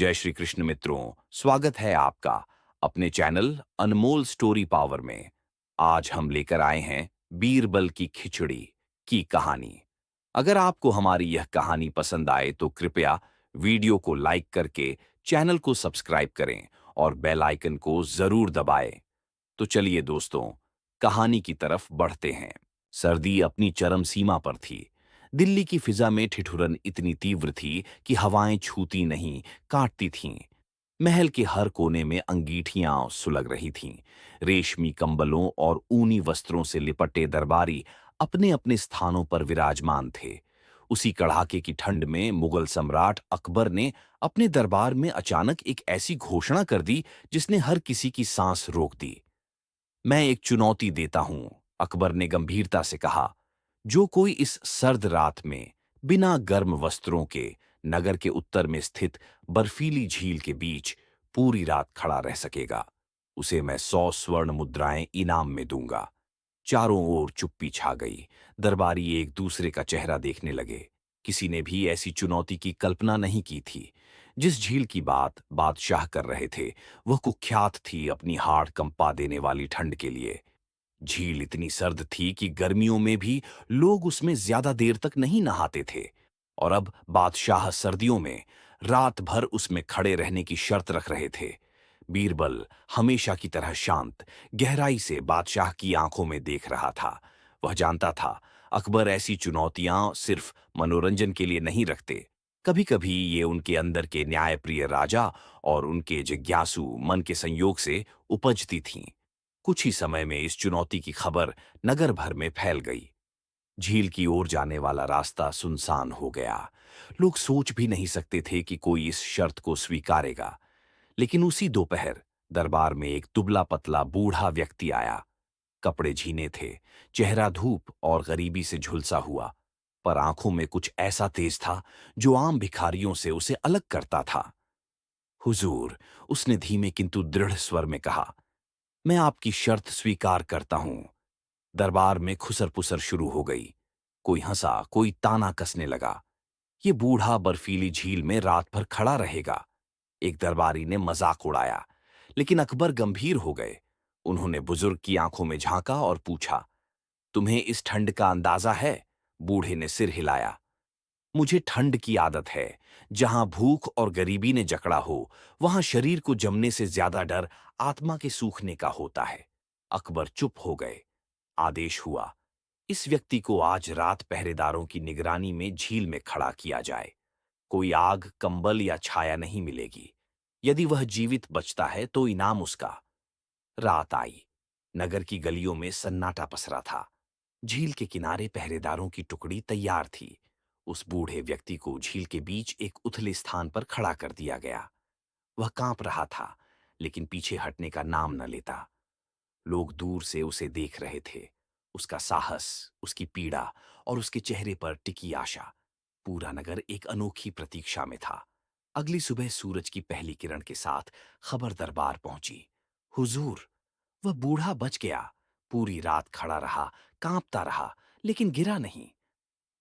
जय श्री कृष्ण मित्रों, स्वागत है आपका अपने चैनल अनमोल स्टोरी पावर में। आज हम लेकर आए हैं बीरबल की खिचड़ी की कहानी। अगर आपको हमारी यह कहानी पसंद आए तो कृपया वीडियो को लाइक करके चैनल को सब्सक्राइब करें और बेल आइकन को जरूर दबाएं। तो चलिए दोस्तों, कहानी की तरफ बढ़ते हैं। सर्दी अपनी चरम सीमा पर थी। दिल्ली की फिजा में ठिठुरन इतनी तीव्र थी कि हवाएं छूती नहीं, काटती थीं। महल के हर कोने में अंगीठियां सुलग रही थीं। रेशमी कंबलों और ऊनी वस्त्रों से लिपटे दरबारी अपने अपने स्थानों पर विराजमान थे। उसी कड़ाके की ठंड में मुगल सम्राट अकबर ने अपने दरबार में अचानक एक ऐसी घोषणा कर दी जिसने हर किसी की सांस रोक दी। मैं एक चुनौती देता हूं, अकबर ने गंभीरता से कहा। जो कोई इस सर्द रात में बिना गर्म वस्त्रों के नगर के उत्तर में स्थित बर्फीली झील के बीच पूरी रात खड़ा रह सकेगा, उसे मैं 100 स्वर्ण मुद्राएं इनाम में दूंगा। चारों ओर चुप्पी छा गई। दरबारी एक दूसरे का चेहरा देखने लगे। किसी ने भी ऐसी चुनौती की कल्पना नहीं की थी। जिस झील की बात बादशाह कर रहे थे, वह कुख्यात थी अपनी हाड़ कंपा देने वाली ठंड के लिए। झील इतनी सर्द थी कि गर्मियों में भी लोग उसमें ज्यादा देर तक नहीं नहाते थे। और अब बादशाह सर्दियों में रात भर उसमें खड़े रहने की शर्त रख रहे थे। बीरबल हमेशा की तरह शांत गहराई से बादशाह की आंखों में देख रहा था। वह जानता था अकबर ऐसी चुनौतियां सिर्फ मनोरंजन के लिए नहीं रखते। कभी कभी ये उनके अंदर के न्यायप्रिय राजा और उनके जिज्ञासु मन के संयोग से उपजती थीं। कुछ ही समय में इस चुनौती की खबर नगर भर में फैल गई। झील की ओर जाने वाला रास्ता सुनसान हो गया। लोग सोच भी नहीं सकते थे कि कोई इस शर्त को स्वीकारेगा। लेकिन उसी दोपहर दरबार में एक दुबला पतला बूढ़ा व्यक्ति आया। कपड़े झीने थे, चेहरा धूप और गरीबी से झुलसा हुआ, पर आंखों में कुछ ऐसा तेज था जो आम भिखारियों से उसे अलग करता था। हुजूर, उसने धीमे किंतु दृढ़ स्वर में कहा, मैं आपकी शर्त स्वीकार करता हूं। दरबार में खुसर-पुसर शुरू हो गई। कोई हंसा, कोई ताना कसने लगा। ये बूढ़ा बर्फीली झील में रात भर खड़ा रहेगा। एक दरबारी ने मजाक उड़ाया, लेकिन अकबर गंभीर हो गए। उन्होंने बुजुर्ग की आंखों में झांका और पूछा, तुम्हें इस ठंड का अंदाजा है? बूढ़े ने सिर हिलाया। मुझे ठंड की आदत है। जहां भूख और गरीबी ने जकड़ा हो, वहां शरीर को जमने से ज्यादा डर आत्मा के सूखने का होता है। अकबर चुप हो गए। आदेश हुआ, इस व्यक्ति को आज रात पहरेदारों की निगरानी में झील में खड़ा किया जाए। कोई आग, कंबल या छाया नहीं मिलेगी। यदि वह जीवित बचता है तो इनाम उसका। रात आई। नगर की गलियों में सन्नाटा पसरा था। झील के किनारे पहरेदारों की टुकड़ी तैयार थी। उस बूढ़े व्यक्ति को झील के बीच एक उथले स्थान पर खड़ा कर दिया गया। वह कांप रहा था, लेकिन पीछे हटने का नाम न लेता। लोग दूर से उसे देख रहे थे। उसका साहस, उसकी पीड़ा और उसके चेहरे पर टिकी आशा। पूरा नगर एक अनोखी प्रतीक्षा में था। अगली सुबह सूरज की पहली किरण के साथ खबर दरबार पहुंची। हुजूर, वह बूढ़ा बच गया। पूरी रात खड़ा रहा, कांपता रहा, लेकिन गिरा नहीं।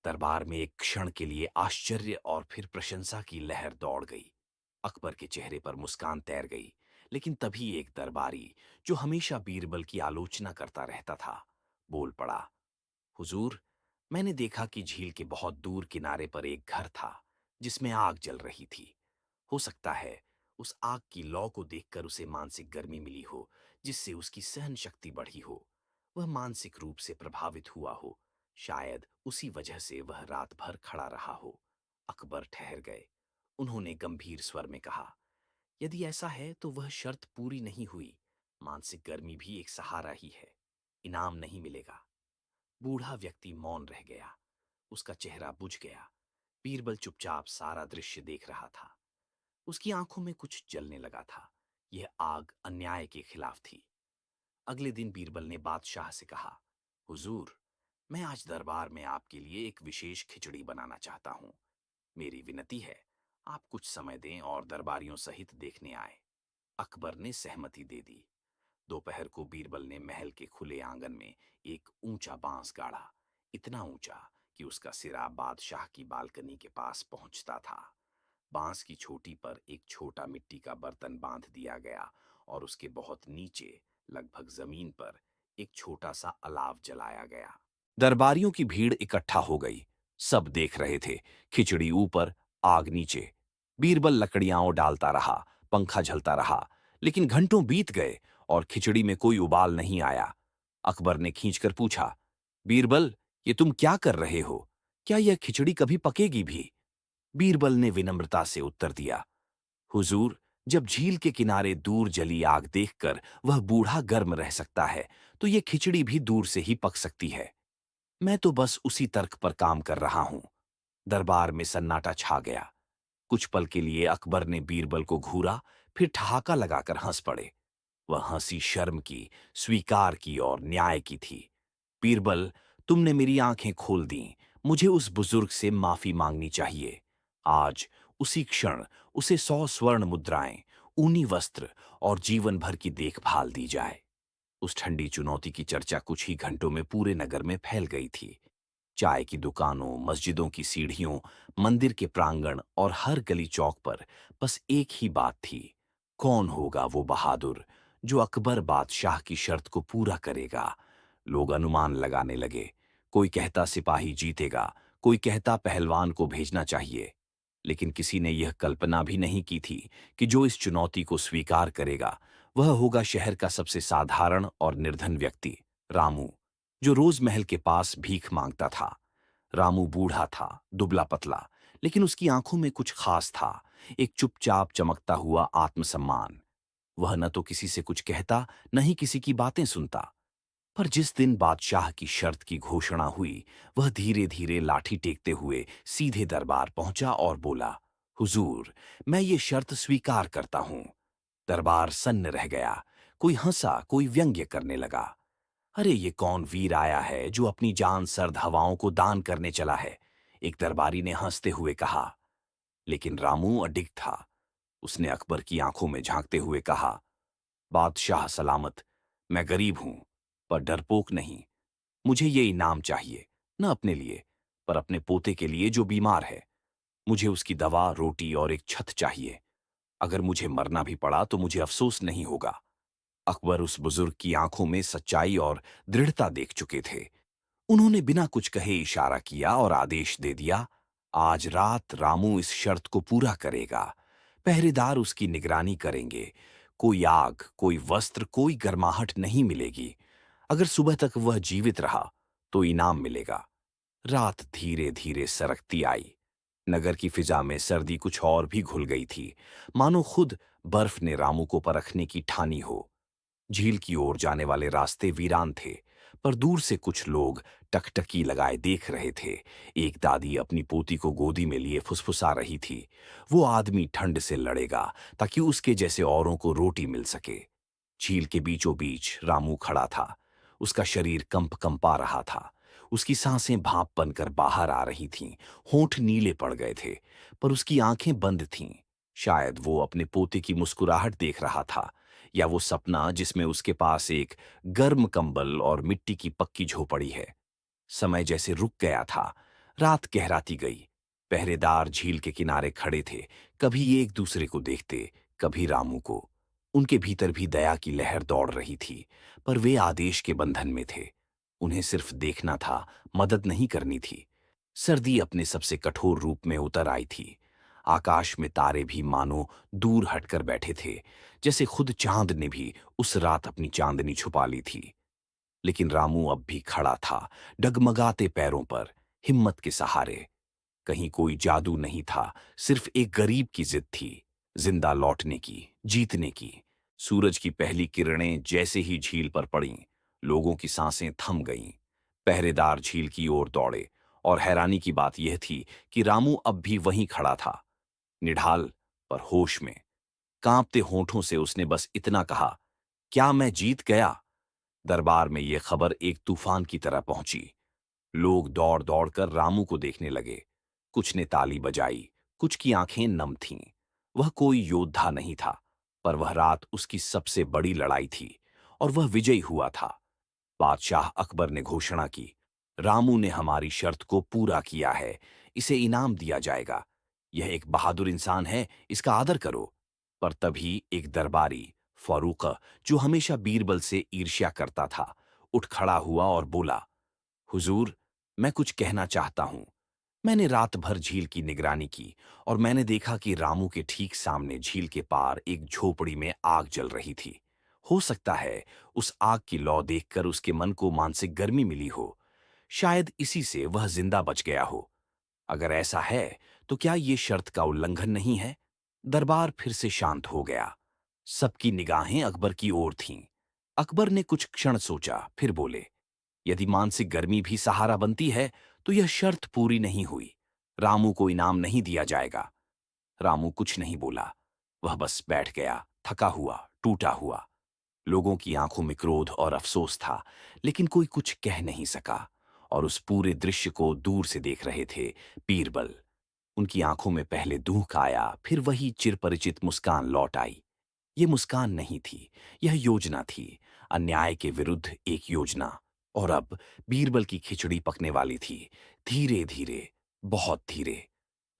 दरबार में एक क्षण के लिए आश्चर्य और फिर प्रशंसा की लहर दौड़ गई। अकबर के चेहरे पर मुस्कान तैर गई। लेकिन तभी एक दरबारी, जो हमेशा बीरबल की आलोचना करता रहता था, बोल पड़ा, हुजूर, मैंने देखा कि झील के बहुत दूर किनारे पर एक घर था जिसमें आग जल रही थी। हो सकता है उस आग की लौ को देखकर उसे मानसिक गर्मी मिली हो, जिससे उसकी सहन शक्ति बढ़ी हो। वह मानसिक रूप से प्रभावित हुआ हो। शायद उसी वजह से वह रात भर खड़ा रहा हो। अकबर ठहर गए। उन्होंने गंभीर स्वर में कहा, यदि ऐसा है तो वह शर्त पूरी नहीं हुई। मानसिक गर्मी भी एक सहारा ही है। इनाम नहीं मिलेगा। बूढ़ा व्यक्ति मौन रह गया। उसका चेहरा बुझ गया। बीरबल चुपचाप सारा दृश्य देख रहा था। उसकी आंखों में कुछ जलने लगा था। यह आग अन्याय के खिलाफ थी। अगले दिन बीरबल ने बादशाह से कहा, हुजूर, मैं आज दरबार में आपके लिए एक विशेष खिचड़ी बनाना चाहता हूं। मेरी विनती है, आप कुछ समय दें और दरबारियों सहित देखने आए। अकबर ने सहमति दे दी। दोपहर को बीरबल ने महल के खुले आंगन में एक ऊंचा बांस गाड़ा। इतना ऊंचा कि उसका सिरा बादशाह की बालकनी के पास पहुंचता था। बांस की छोटी पर एक छोटा मिट्टी का बर्तन बांध दिया गया और उसके बहुत नीचे, लगभग जमीन पर, एक छोटा सा अलाव जलाया गया। दरबारियों की भीड़ इकट्ठा हो गई। सब देख रहे थे, खिचड़ी ऊपर, आग नीचे। बीरबल लकड़ियां डालता रहा, पंखा झलता रहा, लेकिन घंटों बीत गए और खिचड़ी में कोई उबाल नहीं आया। अकबर ने खींचकर पूछा, बीरबल, ये तुम क्या कर रहे हो? क्या यह खिचड़ी कभी पकेगी भी? बीरबल ने विनम्रता से उत्तर दिया, हुजूर, जब झील के किनारे दूर जली आग देखकर वह बूढ़ा गर्म रह सकता है, तो ये खिचड़ी भी दूर से ही पक सकती है। मैं तो बस उसी तर्क पर काम कर रहा हूं। दरबार में सन्नाटा छा गया। कुछ पल के लिए अकबर ने बीरबल को घूरा, फिर ठहाका लगाकर हंस पड़े। वह हंसी शर्म की, स्वीकार की और न्याय की थी। बीरबल, तुमने मेरी आंखें खोल दी। मुझे उस बुजुर्ग से माफी मांगनी चाहिए। आज, उसी क्षण, उसे 100 स्वर्ण मुद्राएं, ऊनी वस्त्र और जीवन भर की देखभाल दी जाए। उस ठंडी चुनौती की चर्चा कुछ ही घंटों में पूरे नगर में फैल गई थी। चाय की दुकानों, मस्जिदों की सीढ़ियों, मंदिर के प्रांगण और हर गली चौक पर बस एक ही बात थी, कौन होगा वो बहादुर जो अकबर बादशाह की शर्त को पूरा करेगा? लोग अनुमान लगाने लगे। कोई कहता सिपाही जीतेगा, कोई कहता पहलवान को भेजना चाहिए। लेकिन किसी ने यह कल्पना भी नहीं की थी कि जो इस चुनौती को स्वीकार करेगा, वह होगा शहर का सबसे साधारण और निर्धन व्यक्ति, रामू, जो रोज महल के पास भीख मांगता था। रामू बूढ़ा था, दुबला पतला, लेकिन उसकी आंखों में कुछ खास था, एक चुपचाप चमकता हुआ आत्मसम्मान। वह न तो किसी से कुछ कहता, न ही किसी की बातें सुनता। पर जिस दिन बादशाह की शर्त की घोषणा हुई, वह धीरे धीरे लाठी टेकते हुए सीधे दरबार पहुंचा और बोला, हुजूर, मैं ये शर्त स्वीकार करता हूं। दरबार सन्न रह गया। कोई हंसा, कोई व्यंग्य करने लगा। अरे, ये कौन वीर आया है जो अपनी जान सर्द हवाओं को दान करने चला है? एक दरबारी ने हंसते हुए कहा। लेकिन रामू अडिग था। उसने अकबर की आंखों में झांकते हुए कहा, बादशाह सलामत, मैं गरीब हूं, पर डरपोक नहीं। मुझे ये इनाम चाहिए, न अपने लिए, पर अपने पोते के लिए जो बीमार है। मुझे उसकी दवा, रोटी और एक छत चाहिए। अगर मुझे मरना भी पड़ा तो मुझे अफसोस नहीं होगा। अकबर उस बुजुर्ग की आंखों में सच्चाई और दृढ़ता देख चुके थे। उन्होंने बिना कुछ कहे इशारा किया और आदेश दे दिया, आज रात रामू इस शर्त को पूरा करेगा। पहरेदार उसकी निगरानी करेंगे। कोई आग, कोई वस्त्र, कोई गर्माहट नहीं मिलेगी। अगर सुबह तक वह जीवित रहा तो इनाम मिलेगा। रात धीरे धीरे सरकती आई। नगर की फिजा में सर्दी कुछ और भी घुल गई थी, मानो खुद बर्फ ने रामू को परखने की ठानी हो। झील की ओर जाने वाले रास्ते वीरान थे, पर दूर से कुछ लोग टकटकी लगाए देख रहे थे। एक दादी अपनी पोती को गोदी में लिए फुसफुसा रही थी, वो आदमी ठंड से लड़ेगा ताकि उसके जैसे औरों को रोटी मिल सके। झील के बीचों बीच रामू खड़ा था। उसका शरीर कंपा रहा था। उसकी सांसें भाप बनकर बाहर आ रही थीं, होंठ नीले पड़ गए थे, पर उसकी आंखें बंद थीं। शायद वो अपने पोते की मुस्कुराहट देख रहा था, या वो सपना जिसमें उसके पास एक गर्म कंबल और मिट्टी की पक्की झोपड़ी है। समय जैसे रुक गया था। रात गहराती गई। पहरेदार झील के किनारे खड़े थे, कभी एक दूसरे को देखते, कभी रामू को। उनके भीतर भी दया की लहर दौड़ रही थी, पर वे आदेश के बंधन में थे। उन्हें सिर्फ देखना था, मदद नहीं करनी थी। सर्दी अपने सबसे कठोर रूप में उतर आई थी। आकाश में तारे भी मानो दूर हटकर बैठे थे, जैसे खुद चांद ने भी उस रात अपनी चांदनी छुपा ली थी। लेकिन रामू अब भी खड़ा था, डगमगाते पैरों पर, हिम्मत के सहारे। कहीं कोई जादू नहीं था, सिर्फ एक गरीब की जिद थी, जिंदा लौटने की, जीतने की। सूरज की पहली किरणें जैसे ही झील पर पड़ीं, लोगों की सांसें थम गईं। पहरेदार झील की ओर दौड़े, और हैरानी की बात यह थी कि रामू अब भी वहीं खड़ा था, निढाल पर होश में। कांपते होठों से उसने बस इतना कहा, क्या मैं जीत गया? दरबार में यह खबर एक तूफान की तरह पहुंची। लोग दौड़ दौड़कर रामू को देखने लगे। कुछ ने ताली बजाई, कुछ की आंखें नम थीं। वह कोई योद्धा नहीं था, पर वह रात उसकी सबसे बड़ी लड़ाई थी, और वह विजयी हुआ था। बादशाह अकबर ने घोषणा की, रामू ने हमारी शर्त को पूरा किया है, इसे इनाम दिया जाएगा। यह एक बहादुर इंसान है, इसका आदर करो। पर तभी एक दरबारी, फारूक, जो हमेशा बीरबल से ईर्ष्या करता था, उठ खड़ा हुआ और बोला, हुजूर, मैं कुछ कहना चाहता हूं। मैंने रात भर झील की निगरानी की और मैंने देखा कि रामू के ठीक सामने झील के पार एक झोपड़ी में आग जल रही थी। हो सकता है उस आग की लौ देखकर उसके मन को मानसिक गर्मी मिली हो। शायद इसी से वह जिंदा बच गया हो। अगर ऐसा है तो क्या ये शर्त का उल्लंघन नहीं है? दरबार फिर से शांत हो गया। सबकी निगाहें अकबर की ओर थीं। अकबर ने कुछ क्षण सोचा, फिर बोले, यदि मानसिक गर्मी भी सहारा बनती है तो यह शर्त पूरी नहीं हुई। रामू को इनाम नहीं दिया जाएगा। रामू कुछ नहीं बोला। वह बस बैठ गया, थका हुआ, टूटा हुआ। लोगों की आंखों में क्रोध और अफसोस था, लेकिन कोई कुछ कह नहीं सका। और उस पूरे दृश्य को दूर से देख रहे थे बीरबल। उनकी आंखों में पहले दुख आया, फिर वही चिरपरिचित मुस्कान लौट आई। ये मुस्कान नहीं थी, यह योजना थी, अन्याय के विरुद्ध एक योजना। और अब बीरबल की खिचड़ी पकने वाली थी, धीरे धीरे, बहुत धीरे।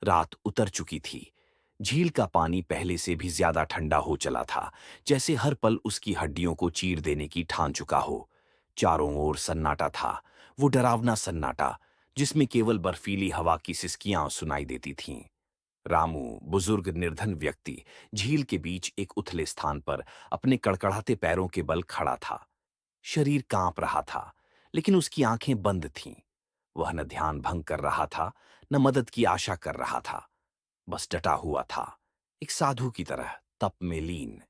रात उतर चुकी थी। झील का पानी पहले से भी ज्यादा ठंडा हो चला था, जैसे हर पल उसकी हड्डियों को चीर देने की ठान चुका हो। चारों ओर सन्नाटा था, वो डरावना सन्नाटा, जिसमें केवल बर्फीली हवा की सिसकियां सुनाई देती थीं। रामू, बुजुर्ग निर्धन व्यक्ति, झील के बीच एक उथले स्थान पर अपने कड़कड़ाते पैरों के बल खड़ा था। शरीर कांप रहा था, लेकिन उसकी आंखें बंद थीं। वह न ध्यान भंग कर रहा था, न मदद की आशा कर रहा था। बस डटा हुआ था, एक साधु की तरह, तप में लीन।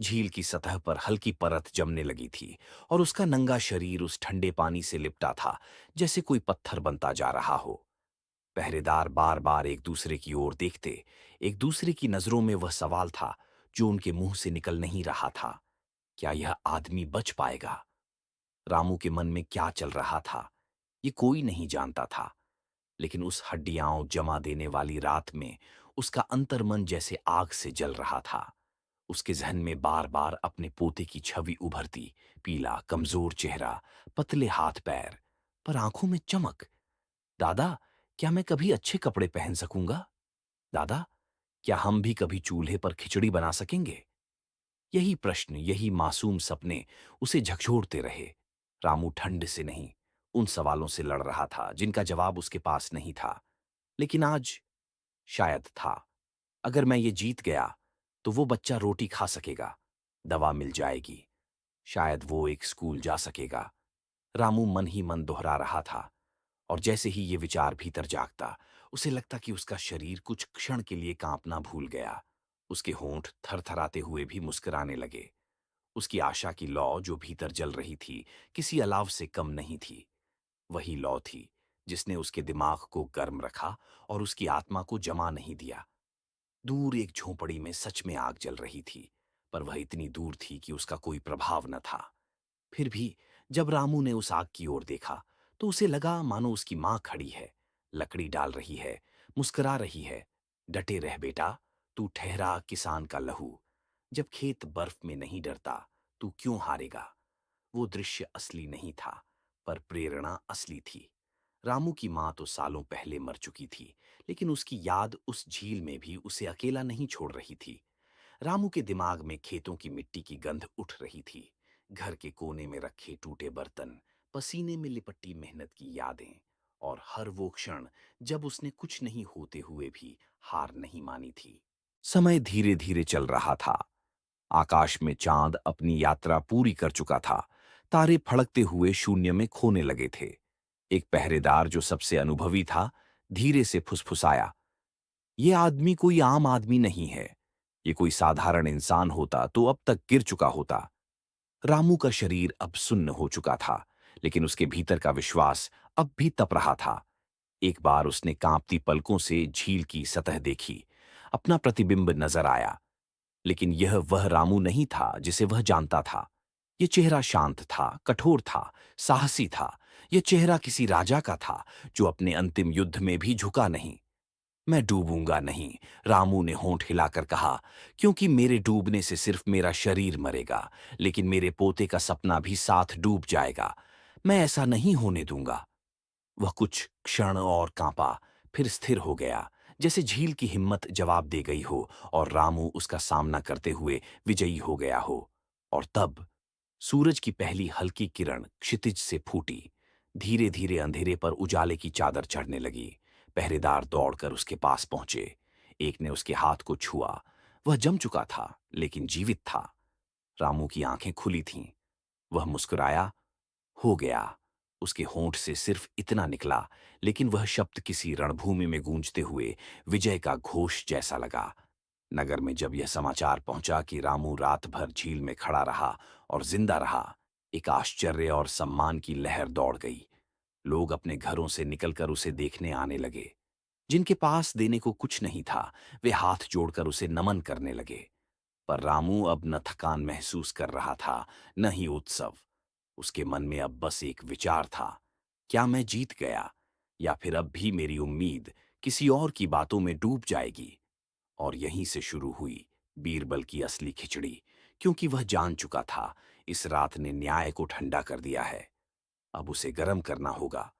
झील की सतह पर हल्की परत जमने लगी थी और उसका नंगा शरीर उस ठंडे पानी से लिपटा था, जैसे कोई पत्थर बनता जा रहा हो। पहरेदार बार बार एक दूसरे की ओर देखते। एक दूसरे की नजरों में वह सवाल था जो उनके मुंह से निकल नहीं रहा था, क्या यह आदमी बच पाएगा? रामू के मन में क्या चल रहा था, ये कोई नहीं जानता था। लेकिन उस हड्डियां जमा देने वाली रात में उसका अंतर्मन जैसे आग से जल रहा था। उसके जहन में बार बार अपने पोते की छवि उभरती, पीला कमजोर चेहरा, पतले हाथ पैर, पर आंखों में चमक। दादा, क्या मैं कभी अच्छे कपड़े पहन सकूंगा? दादा, क्या हम भी कभी चूल्हे पर खिचड़ी बना सकेंगे? यही प्रश्न, यही मासूम सपने उसे झकझोरते रहे। रामू ठंड से नहीं, उन सवालों से लड़ रहा था जिनका जवाब उसके पास नहीं था। लेकिन आज शायद था। अगर मैं ये जीत गया तो वो बच्चा रोटी खा सकेगा, दवा मिल जाएगी, शायद वो एक स्कूल जा सकेगा। रामू मन ही मन दोहरा रहा था। और जैसे ही ये विचार भीतर जागता, उसे लगता कि उसका शरीर कुछ क्षण के लिए कांपना भूल गया। उसके होंठ थरथराते हुए भी मुस्कुराने लगे। उसकी आशा की लौ जो भीतर जल रही थी, किसी अलाव से कम नहीं थी। वही लौ थी जिसने उसके दिमाग को गर्म रखा और उसकी आत्मा को जमा नहीं दिया। दूर एक झोंपड़ी में सच में आग जल रही थी, पर वह इतनी दूर थी कि उसका कोई प्रभाव न था। फिर भी जब रामू ने उस आग की ओर देखा तो उसे लगा मानो उसकी मां खड़ी है, लकड़ी डाल रही है, मुस्कुरा रही है। डटे रह बेटा, तू ठहरा किसान का लहू। जब खेत बर्फ में नहीं डरता, तू क्यों हारेगा? वो दृश्य असली नहीं था, पर प्रेरणा असली थी। रामू की मां तो सालों पहले मर चुकी थी, लेकिन उसकी याद उस झील में भी उसे अकेला नहीं छोड़ रही थी। रामू के दिमाग में खेतों की मिट्टी की गंध उठ रही थी, घर के कोने में रखे टूटे बर्तन, पसीने में लिपटी मेहनत की यादें, और हर वो क्षण जब उसने कुछ नहीं होते हुए भी हार नहीं मानी थी। समय धीरे धीरे चल रहा था। आकाश में चांद अपनी यात्रा पूरी कर चुका था। तारे फड़कते हुए शून्य में खोने लगे थे। एक पहरेदार जो सबसे अनुभवी था, धीरे से फुसफुसाया, ये आदमी कोई आम आदमी नहीं है। ये कोई साधारण इंसान होता तो अब तक गिर चुका होता। रामू का शरीर अब सुन्न हो चुका था, लेकिन उसके भीतर का विश्वास अब भी तप रहा था। एक बार उसने कांपती पलकों से झील की सतह देखी। अपना प्रतिबिंब नजर आया, लेकिन यह वह रामू नहीं था जिसे वह जानता था। यह चेहरा शांत था, कठोर था, साहसी था। यह चेहरा किसी राजा का था जो अपने अंतिम युद्ध में भी झुका नहीं। मैं डूबूंगा नहीं, रामू ने होंठ हिलाकर कहा, क्योंकि मेरे डूबने से सिर्फ मेरा शरीर मरेगा, लेकिन मेरे पोते का सपना भी साथ डूब जाएगा। मैं ऐसा नहीं होने दूंगा। वह कुछ क्षण और कांपा, फिर स्थिर हो गया, जैसे झील की हिम्मत जवाब दे गई हो और रामू उसका सामना करते हुए विजयी हो गया हो। और तब सूरज की पहली हल्की किरण क्षितिज से फूटी। धीरे धीरे अंधेरे पर उजाले की चादर चढ़ने लगी। पहरेदार दौड़कर उसके पास पहुंचे। एक ने उसके हाथ को छुआ। वह जम चुका था लेकिन जीवित था। रामू की आंखें खुली थीं। वह मुस्कुराया। हो गया। उसके होंठ से सिर्फ इतना निकला, लेकिन वह शब्द किसी रणभूमि में गूंजते हुए विजय का घोष जैसा लगा। नगर में जब यह समाचार पहुंचा कि रामू रात भर झील में खड़ा रहा और जिंदा रहा, एक आश्चर्य और सम्मान की लहर दौड़ गई। लोग अपने घरों से निकलकर उसे देखने आने लगे। जिनके पास देने को कुछ नहीं था, वे हाथ जोड़कर उसे नमन करने लगे। पर रामू अब न थकान महसूस कर रहा था, न ही उत्सव। उसके मन में अब बस एक विचार था, क्या मैं जीत गया, या फिर अब भी मेरी उम्मीद किसी और की बातों में डूब जाएगी। और यहीं से शुरू हुई बीरबल की असली खिचड़ी, क्योंकि वह जान चुका था इस रात ने न्याय को ठंडा कर दिया है। अब उसे गर्म करना होगा,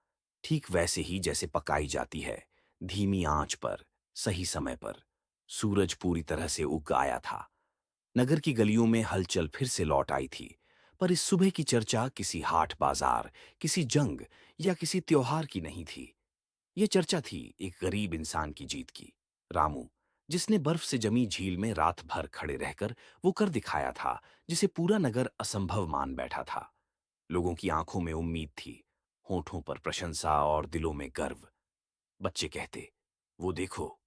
ठीक वैसे ही जैसे पकाई जाती है, धीमी आंच पर, सही समय पर। सूरज पूरी तरह से उग आया था। नगर की गलियों में हलचल फिर से लौट आई थी। पर इस सुबह की चर्चा किसी हाट बाजार, किसी जंग या किसी त्योहार की नहीं थी। यह चर्चा थी एक गरीब इंसान की जीत की। रामू, जिसने बर्फ से जमी झील में रात भर खड़े रहकर वो कर दिखाया था जिसे पूरा नगर असंभव मान बैठा था। लोगों की आंखों में उम्मीद थी, होठों पर प्रशंसा और दिलों में गर्व। बच्चे कहते, वो देखो,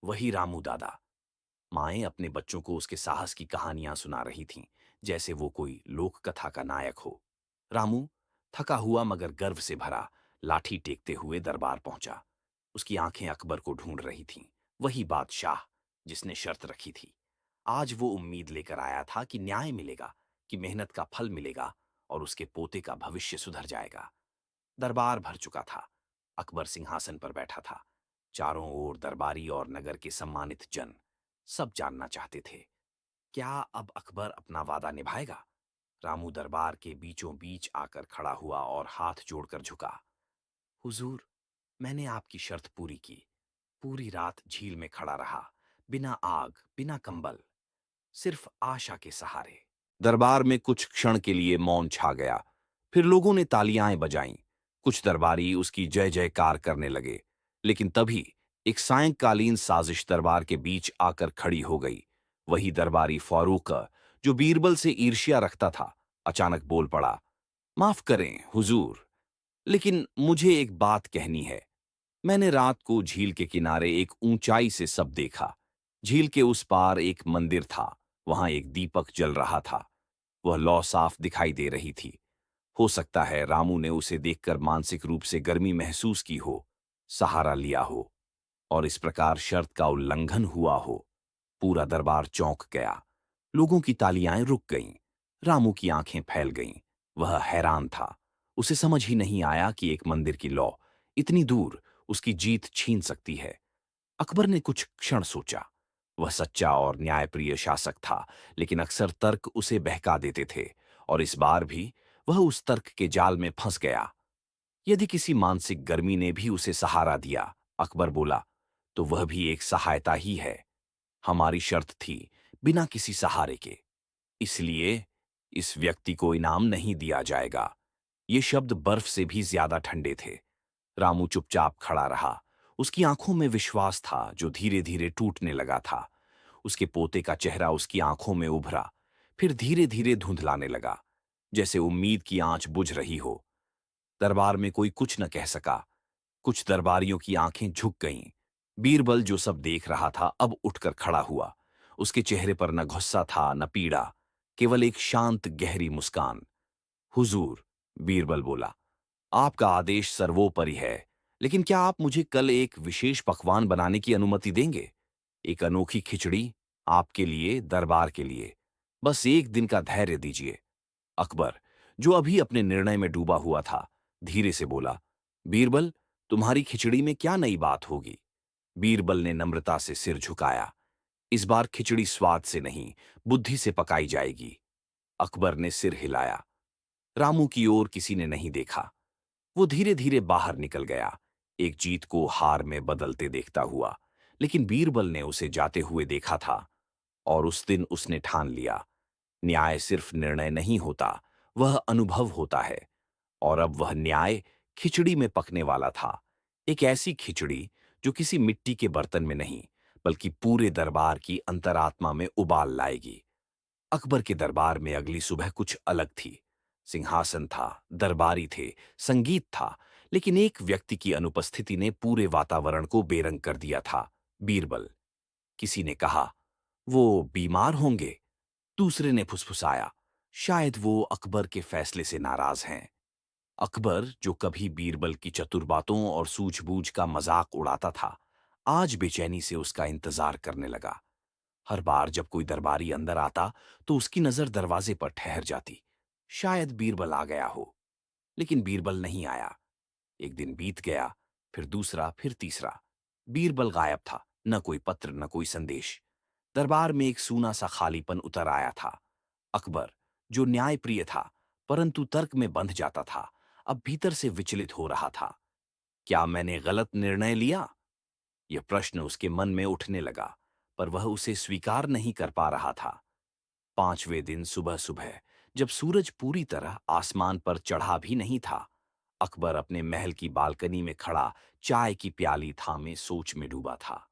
वही रामू दादा। माएं अपने बच्चों को उसके साहस की कहानियां सुना रही थीं, जैसे वो कोई लोक कथा का नायक हो। रामू, थका हुआ मगर गर्व से भरा, लाठी टेकते हुए दरबार पहुंचा। उसकी आंखें अकबर को ढूंढ रही थीं, वही बादशाह जिसने शर्त रखी थी। आज वो उम्मीद लेकर आया था कि न्याय मिलेगा, कि मेहनत का फल मिलेगा और उसके पोते का भविष्य सुधर जाएगा। दरबार भर चुका था। अकबर सिंहासन पर बैठा था। चारों ओर दरबारी और नगर के सम्मानित जन। सब जानना चाहते थे, क्या अब अकबर अपना वादा निभाएगा। रामू दरबार के बीचों बीच आकर खड़ा हुआ और हाथ जोड़कर झुका। हुजूर, मैंने आपकी शर्त पूरी की। पूरी रात झील में खड़ा रहा, बिना आग, बिना कंबल, सिर्फ आशा के सहारे। दरबार में कुछ क्षण के लिए मौन छा गया। फिर लोगों ने तालियां बजाईं। कुछ दरबारी उसकी जय जयकार करने लगे। लेकिन तभी एक सायंकालीन साजिश दरबार के बीच आकर खड़ी हो गई। वही दरबारी फारूक, जो बीरबल से ईर्ष्या रखता था, अचानक बोल पड़ा, माफ करें हुजूर, लेकिन मुझे एक बात कहनी है। मैंने रात को झील के किनारे एक ऊंचाई से सब देखा। झील के उस पार एक मंदिर था। वहां एक दीपक जल रहा था। वह लौ साफ दिखाई दे रही थी। हो सकता है रामू ने उसे देखकर मानसिक रूप से गर्मी महसूस की हो, सहारा लिया हो, और इस प्रकार शर्त का उल्लंघन हुआ हो। पूरा दरबार चौंक गया। लोगों की तालियां रुक गईं। रामू की आंखें फैल गईं। वह हैरान था। उसे समझ ही नहीं आया कि एक मंदिर की लौ इतनी दूर उसकी जीत छीन सकती है। अकबर ने कुछ क्षण सोचा। वह सच्चा और न्यायप्रिय शासक था, लेकिन अक्सर तर्क उसे बहका देते थे, और इस बार भी वह उस तर्क के जाल में फंस गया। यदि किसी मानसिक गर्मी ने भी उसे सहारा दिया, अकबर बोला, तो वह भी एक सहायता ही है। हमारी शर्त थी बिना किसी सहारे के, इसलिए इस व्यक्ति को इनाम नहीं दिया जाएगा। ये शब्द बर्फ से भी ज्यादा ठंडे थे। रामू चुपचाप खड़ा रहा। उसकी आंखों में विश्वास था जो धीरे धीरे टूटने लगा था। उसके पोते का चेहरा उसकी आंखों में उभरा, फिर धीरे धीरे धुंधलाने लगा, जैसे उम्मीद की आंच बुझ रही हो। दरबार में कोई कुछ न कह सका। कुछ दरबारियों की आंखें झुक गईं। बीरबल, जो सब देख रहा था, अब उठकर खड़ा हुआ। उसके चेहरे पर न गुस्सा था न पीड़ा, केवल एक शांत गहरी मुस्कान। हुजूर, बीरबल बोला, आपका आदेश सर्वोपरि है, लेकिन क्या आप मुझे कल एक विशेष पकवान बनाने की अनुमति देंगे? एक अनोखी खिचड़ी, आपके लिए, दरबार के लिए। बस एक दिन का धैर्य दीजिए। अकबर, जो अभी अपने निर्णय में डूबा हुआ था, धीरे से बोला, बीरबल, तुम्हारी खिचड़ी में क्या नई बात होगी? बीरबल ने नम्रता से सिर झुकाया। इस बार खिचड़ी स्वाद से नहीं, बुद्धि से पकाई जाएगी। अकबर ने सिर हिलाया। रामू की ओर किसी ने नहीं देखा। वो धीरे धीरे बाहर निकल गया, एक जीत को हार में बदलते देखता हुआ। लेकिन बीरबल ने उसे जाते हुए देखा था और उस दिन उसने ठान लिया, न्याय सिर्फ निर्णय नहीं होता, वह अनुभव होता है। और अब वह न्याय खिचड़ी में पकने वाला था। एक ऐसी खिचड़ी जो किसी मिट्टी के बर्तन में नहीं, बल्कि पूरे दरबार की अंतरात्मा में उबाल लाएगी। अकबर के दरबार में अगली सुबह कुछ अलग थी। सिंहासन था, दरबारी थे, संगीत था, लेकिन एक व्यक्ति की अनुपस्थिति ने पूरे वातावरण को बेरंग कर दिया था, बीरबल। किसी ने कहा, वो बीमार होंगे। दूसरे ने फुसफुसाया, शायद वो अकबर के फैसले से नाराज हैं। अकबर, जो कभी बीरबल की चतुर बातों और सूझबूझ का मजाक उड़ाता था, आज बेचैनी से उसका इंतजार करने लगा। हर बार जब कोई दरबारी अंदर आता, तो उसकी नजर दरवाजे पर ठहर जाती। शायद बीरबल आ गया हो, लेकिन बीरबल नहीं आया। एक दिन बीत गया, फिर दूसरा, फिर तीसरा। बीरबल गायब था, न कोई पत्र, न कोई संदेश। दरबार में एक सूना सा खालीपन उतर आया था। अकबर, जो न्यायप्रिय था, परंतु तर्क में बंध जाता था, अब भीतर से विचलित हो रहा था। क्या मैंने गलत निर्णय लिया? यह प्रश्न उसके मन में उठने लगा, पर वह उसे स्वीकार नहीं कर पा रहा था। पांचवें दिन सुबह सुबह, जब सूरज पूरी तरह आसमान पर चढ़ा भी नहीं था, अकबर अपने महल की बालकनी में खड़ा चाय की प्याली थामे सोच में डूबा था।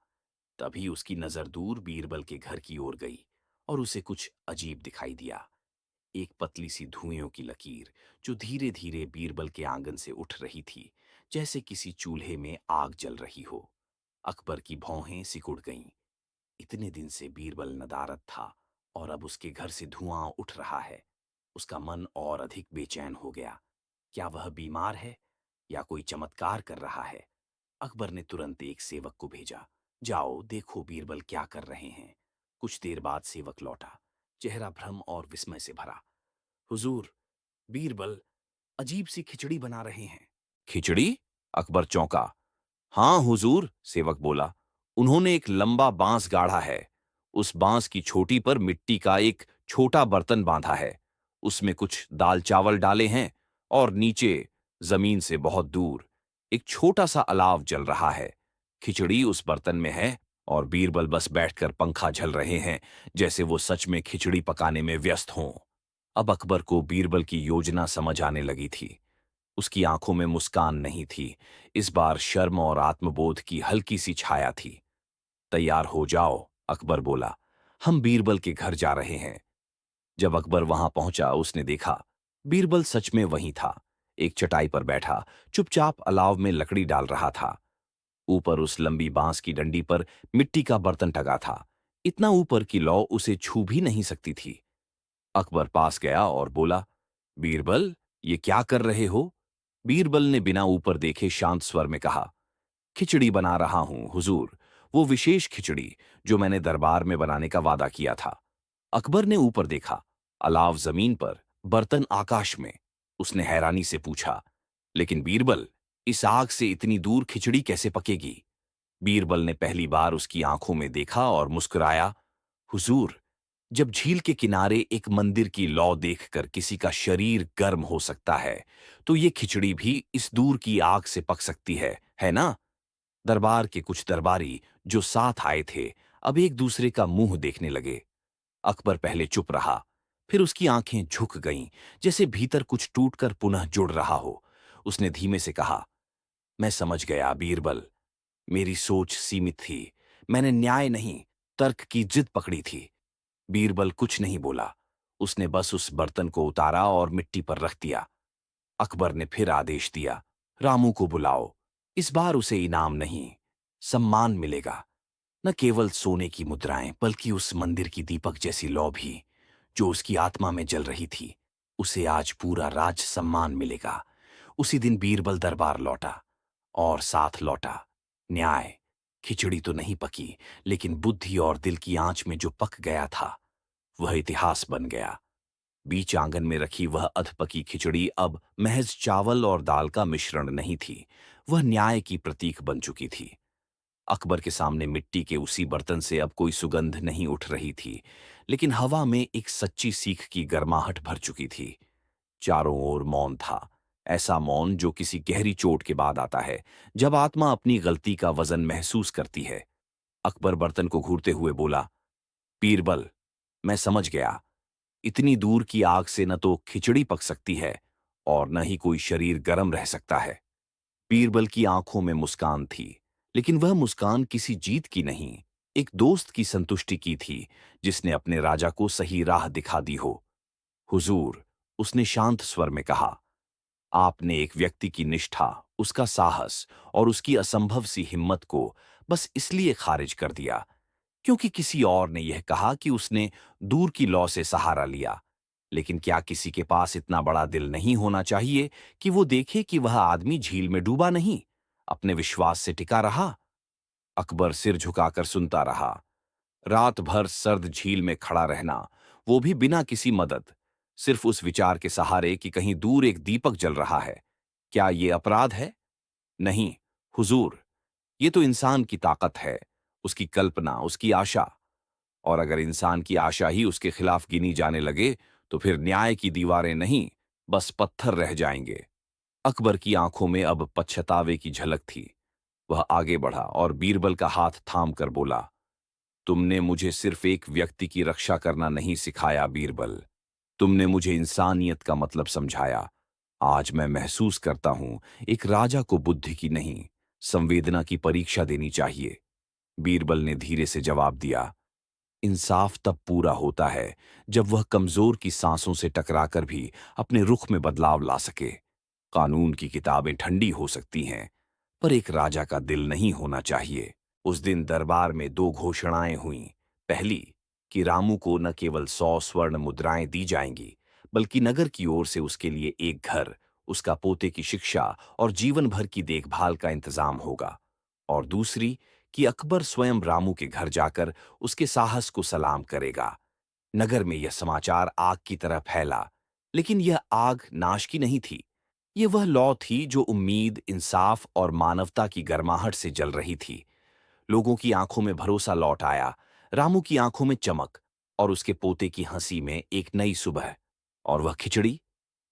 तभी उसकी नजर दूर बीरबल के घर की ओर गई और उसे कुछ अजीब दिखाई दिया। एक पतली सी धुएं की लकीर जो धीरे धीरे बीरबल के आंगन से उठ रही थी, जैसे किसी चूल्हे में आग जल रही हो। अकबर की भौहें सिकुड़ गईं। इतने दिन से बीरबल नदारद था और अब उसके घर से धुआं उठ रहा है। उसका मन और अधिक बेचैन हो गया। क्या वह बीमार है या कोई चमत्कार कर रहा है? अकबर ने तुरंत एक सेवक को भेजा, जाओ देखो बीरबल क्या कर रहे हैं। कुछ देर बाद सेवक लौटा, चेहरा भ्रम और विस्मय से भरा। हुजूर, बीरबल अजीब सी खिचड़ी बना रहे हैं। खिचड़ी? अकबर चौंका। हाँ हुजूर, सेवक बोला, उन्होंने एक लंबा बांस गाढ़ा है। उस बांस की छोटी पर मिट्टी का एक छोटा बर्तन बांधा है। उसमें कुछ दाल चावल डाले हैं और नीचे, जमीन से बहुत दूर, एक छोटा सा अलाव जल रहा है। खिचड़ी उस बर्तन में है और बीरबल बस बैठकर पंखा झल रहे हैं, जैसे वो सच में खिचड़ी पकाने में व्यस्त हों। अब अकबर को बीरबल की योजना समझ आने लगी थी। उसकी आंखों में मुस्कान नहीं थी, इस बार शर्म और आत्मबोध की हल्की सी छाया थी। तैयार हो जाओ, अकबर बोला, हम बीरबल के घर जा रहे हैं। जब अकबर वहां पहुंचा, उसने देखा बीरबल सच में वहीं था, एक चटाई पर बैठा, चुपचाप अलाव में लकड़ी डाल रहा था। ऊपर उस लंबी बांस की डंडी पर मिट्टी का बर्तन टंगा था, इतना ऊपर कि लौ उसे छू भी नहीं सकती थी। अकबर पास गया और बोला, बीरबल, ये क्या कर रहे हो? बीरबल ने बिना ऊपर देखे शांत स्वर में कहा, खिचड़ी बना रहा हूं हुजूर, वो विशेष खिचड़ी जो मैंने दरबार में बनाने का वादा किया था। अकबर ने ऊपर देखा, अलाव जमीन पर, बर्तन आकाश में। उसने हैरानी से पूछा, लेकिन बीरबल, इस आग से इतनी दूर खिचड़ी कैसे पकेगी? बीरबल ने पहली बार उसकी आंखों में देखा और मुस्कुराया, हुजूर, जब झील के किनारे एक मंदिर की लौ देखकर किसी का शरीर गर्म हो सकता है, तो ये खिचड़ी भी इस दूर की आग से पक सकती है ना? दरबार के कुछ दरबारी जो साथ आए थे, अब एक दूसरे का मुंह देखने लगे। अकबर पहले चुप रहा, फिर उसकी आंखें झुक गईं, जैसे भीतर कुछ टूटकर पुनः जुड़ रहा हो। उसने धीमे से कहा, मैं समझ गया बीरबल, मेरी सोच सीमित थी। मैंने न्याय नहीं, तर्क की जिद पकड़ी थी। बीरबल कुछ नहीं बोला। उसने बस उस बर्तन को उतारा और मिट्टी पर रख दिया। अकबर ने फिर आदेश दिया, रामू को बुलाओ। इस बार उसे इनाम नहीं, सम्मान मिलेगा। न केवल सोने की मुद्राएं, बल्कि उस मंदिर की दीपक जैसी लौ भी, जो उसकी आत्मा में जल रही थी। उसे आज पूरा राज सम्मान मिलेगा। उसी दिन बीरबल दरबार लौटा और साथ लौटा न्याय। खिचड़ी तो नहीं पकी, लेकिन बुद्धि और दिल की आंच में जो पक गया था, वह इतिहास बन गया। बीच आंगन में रखी वह अधपकी खिचड़ी अब महज चावल और दाल का मिश्रण नहीं थी, वह न्याय की प्रतीक बन चुकी थी। अकबर के सामने मिट्टी के उसी बर्तन से अब कोई सुगंध नहीं उठ रही थी, लेकिन हवा में एक सच्ची सीख की गर्माहट भर चुकी थी। चारों ओर मौन था, ऐसा मौन जो किसी गहरी चोट के बाद आता है, जब आत्मा अपनी गलती का वजन महसूस करती है। अकबर बर्तन को घूरते हुए बोला, बीरबल, मैं समझ गया। इतनी दूर की आग से न तो खिचड़ी पक सकती है और न ही कोई शरीर गर्म रह सकता है। बीरबल की आंखों में मुस्कान थी, लेकिन वह मुस्कान किसी जीत की नहीं, एक दोस्त की संतुष्टि की थी, जिसने अपने राजा को सही राह दिखा दी हो। हुजूर, उसने शांत स्वर में कहा, आपने एक व्यक्ति की निष्ठा, उसका साहस और उसकी असंभव सी हिम्मत को बस इसलिए खारिज कर दिया क्योंकि किसी और ने यह कहा कि उसने दूर की लौ से सहारा लिया। लेकिन क्या किसी के पास इतना बड़ा दिल नहीं होना चाहिए कि वो देखे कि वह आदमी झील में डूबा नहीं, अपने विश्वास से टिका रहा? अकबर सिर झुकाकर सुनता रहा। रात भर सर्द झील में खड़ा रहना, वो भी बिना किसी मदद, सिर्फ उस विचार के सहारे कि कहीं दूर एक दीपक जल रहा है। क्या ये अपराध है? नहीं, हुजूर, ये तो इंसान की ताकत है, उसकी कल्पना, उसकी आशा। और अगर इंसान की आशा ही उसके खिलाफ गिनी जाने लगे, तो फिर न्याय की दीवारें नहीं, बस पत्थर रह जाएंगे। अकबर की आंखों में अब पछतावे की झलक थी। वह आगे बढ़ा और बीरबल का हाथ थाम कर बोला, तुमने मुझे सिर्फ एक व्यक्ति की रक्षा करना नहीं सिखाया बीरबल, तुमने मुझे इंसानियत का मतलब समझाया। आज मैं महसूस करता हूं, एक राजा को बुद्धि की नहीं, संवेदना की परीक्षा देनी चाहिए। बीरबल ने धीरे से जवाब दिया, इंसाफ तब पूरा होता है जब वह कमजोर की सांसों से टकराकर भी अपने रुख में बदलाव ला सके। कानून की किताबें ठंडी हो सकती हैं, पर एक राजा का दिल नहीं होना चाहिए। उस दिन दरबार में दो घोषणाएं हुईं। पहली, कि रामू को न केवल 100 स्वर्ण मुद्राएं दी जाएंगी, बल्कि नगर की ओर से उसके लिए एक घर, उसका पोते की शिक्षा और जीवन भर की देखभाल का इंतजाम होगा। और दूसरी, कि अकबर स्वयं रामू के घर जाकर उसके साहस को सलाम करेगा। नगर में यह समाचार आग की तरह फैला, लेकिन यह आग नाश की नहीं थी। ये वह लौ थी जो उम्मीद, इंसाफ और मानवता की गर्माहट से जल रही थी। लोगों की आंखों में भरोसा लौट आया, रामू की आंखों में चमक और उसके पोते की हंसी में एक नई सुबह। और वह खिचड़ी,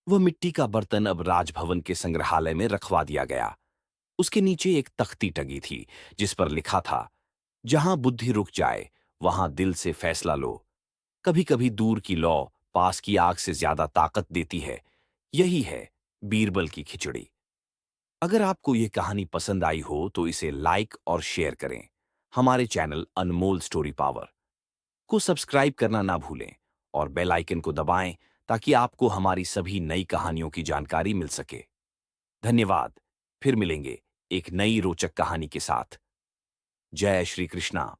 वह मिट्टी का बर्तन अब राजभवन के संग्रहालय में रखवा दिया गया। उसके नीचे एक तख्ती टंगी थी, जिस पर लिखा था, जहां बुद्धि रुक जाए, वहां दिल से फैसला लो। कभी कभी दूर की लौ पास की आग से ज्यादा ताकत देती है। यही है बीरबल की खिचड़ी। अगर आपको यह कहानी पसंद आई हो तो इसे लाइक और शेयर करें। हमारे चैनल अनमोल स्टोरी पावर को सब्सक्राइब करना ना भूलें और बेल आइकन को दबाएं ताकि आपको हमारी सभी नई कहानियों की जानकारी मिल सके। धन्यवाद। फिर मिलेंगे एक नई रोचक कहानी के साथ। जय श्री कृष्णा।